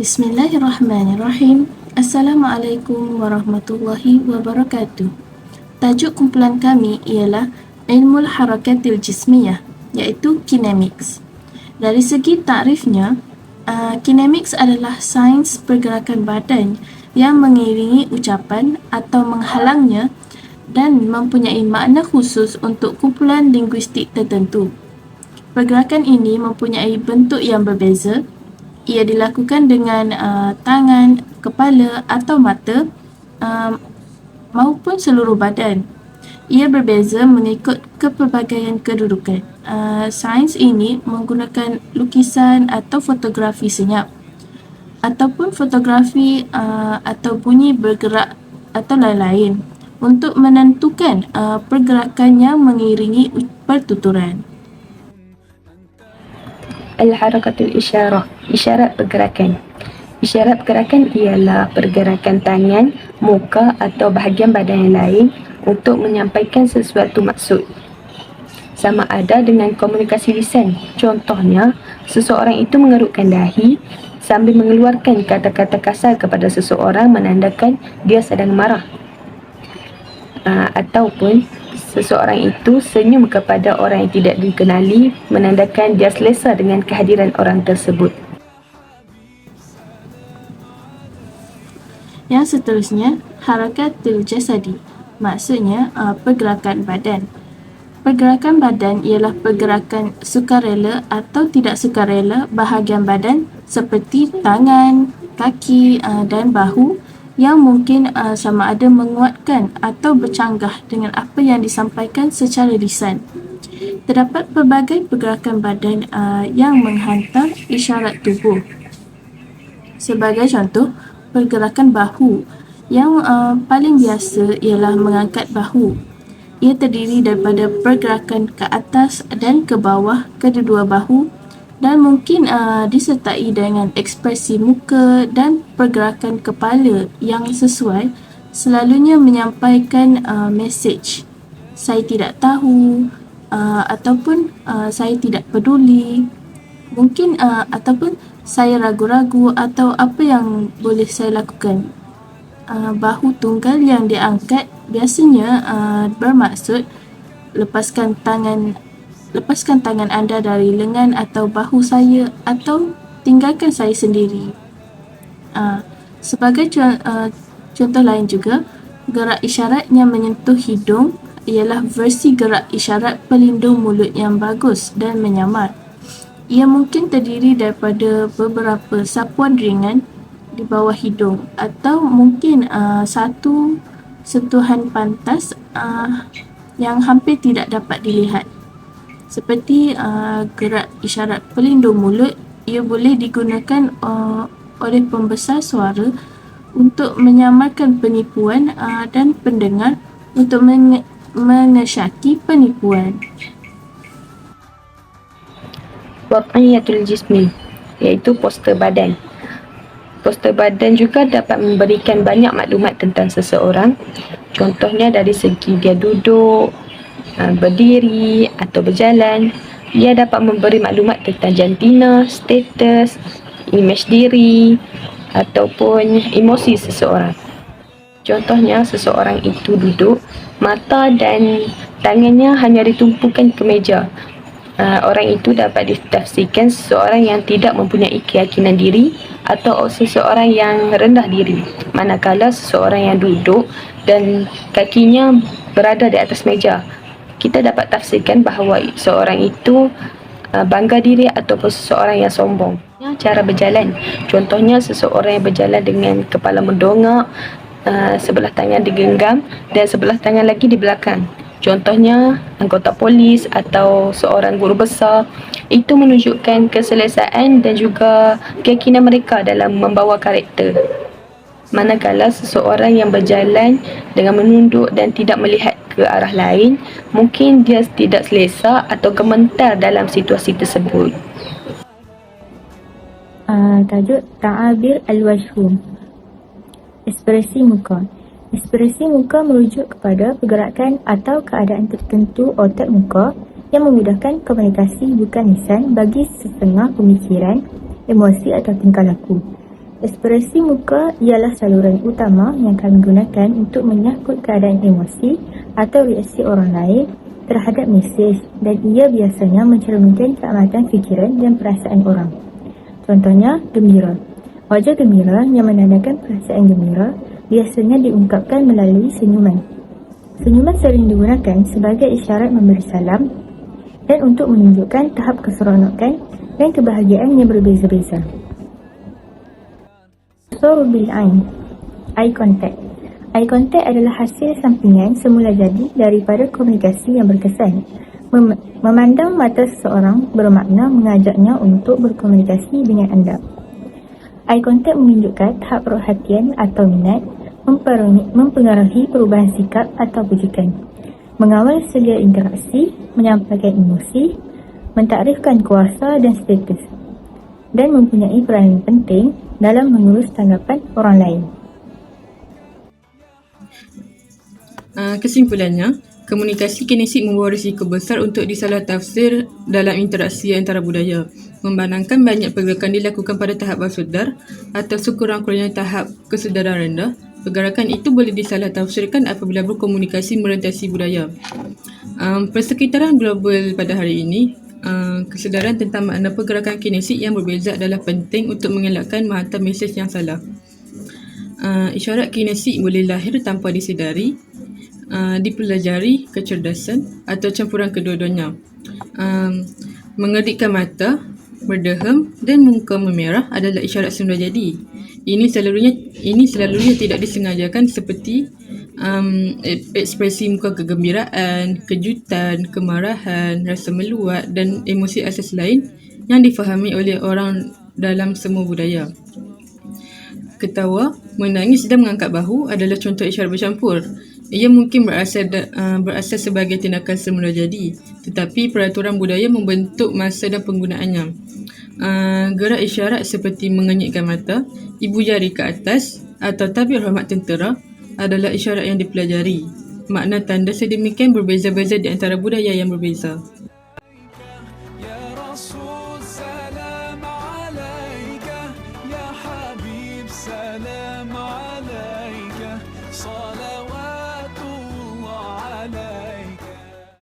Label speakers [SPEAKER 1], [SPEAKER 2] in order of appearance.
[SPEAKER 1] Bismillahirrahmanirrahim. Assalamualaikum warahmatullahi wabarakatuh. Tajuk kumpulan kami ialah Ilmul Harakatil Jismiyah, iaitu kinemics. Dari segi takrifnya, kinemics adalah sains pergerakan badan yang mengiringi ucapan atau menghalangnya dan mempunyai makna khusus untuk kumpulan linguistik tertentu. Pergerakan ini mempunyai bentuk yang berbeza. Ia dilakukan dengan tangan, kepala atau mata maupun seluruh badan. Ia berbeza mengikut kepelbagaian kedudukan. Sains ini menggunakan lukisan atau fotografi senyap ataupun fotografi atau bunyi bergerak atau lain-lain untuk menentukan pergerakan yang mengiringi pertuturan.
[SPEAKER 2] Al-harakatul isyarah, isyarat pergerakan. Isyarat pergerakan ialah pergerakan tangan, muka atau bahagian badan yang lain untuk menyampaikan sesuatu maksud. Sama ada dengan komunikasi lisan. Contohnya, seseorang itu mengerutkan dahi sambil mengeluarkan kata-kata kasar kepada seseorang menandakan dia sedang marah. Ataupun seseorang itu senyum kepada orang yang tidak dikenali menandakan dia selesa dengan kehadiran orang tersebut.
[SPEAKER 1] Yang seterusnya, harakatul jasadi, maksudnya pergerakan badan. Pergerakan badan ialah pergerakan sukarela atau tidak sukarela bahagian badan seperti tangan, kaki dan bahu yang mungkin sama ada menguatkan atau bercanggah dengan apa yang disampaikan secara lisan. Terdapat pelbagai pergerakan badan yang menghantar isyarat tubuh. Sebagai contoh, pergerakan bahu yang paling biasa ialah mengangkat bahu. Ia terdiri daripada pergerakan ke atas dan ke bawah kedua bahu dan mungkin disertai dengan ekspresi muka dan pergerakan kepala yang sesuai, selalunya menyampaikan mesej saya tidak tahu ataupun saya tidak peduli, mungkin ataupun saya ragu-ragu atau apa yang boleh saya lakukan. Bahu tunggal yang diangkat biasanya bermaksud lepaskan tangan anda dari lengan atau bahu saya atau tinggalkan saya sendiri. Sebagai contoh lain juga, gerak isyarat yang menyentuh hidung ialah versi gerak isyarat pelindung mulut yang bagus dan menyamar. Ia mungkin terdiri daripada beberapa sapuan ringan di bawah hidung atau mungkin satu sentuhan pantas yang hampir tidak dapat dilihat. Seperti gerak isyarat pelindung mulut, ia boleh digunakan oleh pembesar suara untuk menyamarkan penipuan dan pendengar untuk mengesyaki penipuan.
[SPEAKER 2] Wad'iyatul jismi, iaitu poster badan. Poster badan juga dapat memberikan banyak maklumat tentang seseorang. Contohnya dari segi dia duduk, berdiri atau berjalan. Ia dapat memberi maklumat tentang jantina, status, imej diri ataupun emosi seseorang. Contohnya, seseorang itu duduk, mata dan tangannya hanya ditumpukan ke meja. Orang itu dapat ditafsirkan seseorang yang tidak mempunyai keyakinan diri atau seseorang yang rendah diri, manakala seseorang yang duduk dan kakinya berada di atas meja, kita dapat tafsirkan bahawa seorang itu bangga diri ataupun seseorang yang sombong. Cara berjalan, contohnya seseorang yang berjalan dengan kepala mendongak, sebelah tangan digenggam dan sebelah tangan lagi di belakang. Contohnya anggota polis atau seorang guru besar. Itu menunjukkan keselesaan dan juga keyakinan mereka dalam membawa karakter. Manakala seseorang yang berjalan dengan menunduk dan tidak melihat ke arah lain, mungkin dia tidak selesa atau gemetar dalam situasi tersebut.
[SPEAKER 3] Tajuk ta'abir al-wajhum, ekspresi muka. Ekspresi muka merujuk kepada pergerakan atau keadaan tertentu otak muka yang memudahkan komunikasi bukan lisan bagi setengah pemikiran, emosi atau tingkah laku. Ekspresi muka ialah saluran utama yang kami gunakan untuk menyangkut keadaan emosi atau reaksi orang lain terhadap mesej, dan ia biasanya mencerminkan keamatan fikiran dan perasaan orang. Contohnya, gembira. Wajah gembira yang menandakan perasaan gembira biasanya diungkapkan melalui senyuman. Senyuman sering digunakan sebagai isyarat memberi salam dan untuk menunjukkan tahap keseronokan dan kebahagiaan yang berbeza-beza. Bil Ain, eye contact. Eye contact adalah hasil sampingan semula jadi daripada komunikasi yang berkesan. Memandang mata seseorang bermakna mengajaknya untuk berkomunikasi dengan anda. Eye contact menunjukkan tahap perhatian atau minat, mempengaruhi perubahan sikap atau pujikan, mengawal sedia interaksi, menyampaikan emosi, mentakrifkan kuasa dan status, dan mempunyai peranan penting dalam mengurus tanggapan orang lain.
[SPEAKER 4] Kesimpulannya, komunikasi kinesik membawa risiko besar untuk disalah tafsir dalam interaksi antara budaya, memandangkan banyak pergerakan dilakukan pada tahap bersedar atau sekurang-kurangnya tahap kesedaran rendah. Pergerakan itu boleh disalah tafsirkan apabila berkomunikasi merentasi budaya. Persekitaran global pada hari ini, kesedaran tentang makna pergerakan kinesik yang berbeza adalah penting untuk mengelakkan menghantar mesej yang salah. Isyarat kinesik boleh lahir tanpa disedari, dipelajari, kecerdasan atau campuran kedua-duanya. Mengedipkan mata, berdehem dan muka memerah adalah isyarat semula jadi. Ini selalunya tidak disengajakan seperti ekspresi muka kegembiraan, kejutan, kemarahan, rasa meluat dan emosi asas lain yang difahami oleh orang dalam semua budaya. Ketawa, menangis dan mengangkat bahu adalah contoh isyarat bercampur. Ia mungkin berasal sebagai tindakan semula jadi, tetapi peraturan budaya membentuk masa dan penggunaannya. Gerak isyarat seperti mengenyitkan mata, ibu jari ke atas atau tabir hormat tentera adalah isyarat yang dipelajari. Makna tanda sedemikian berbeza-beza di antara budaya yang berbeza.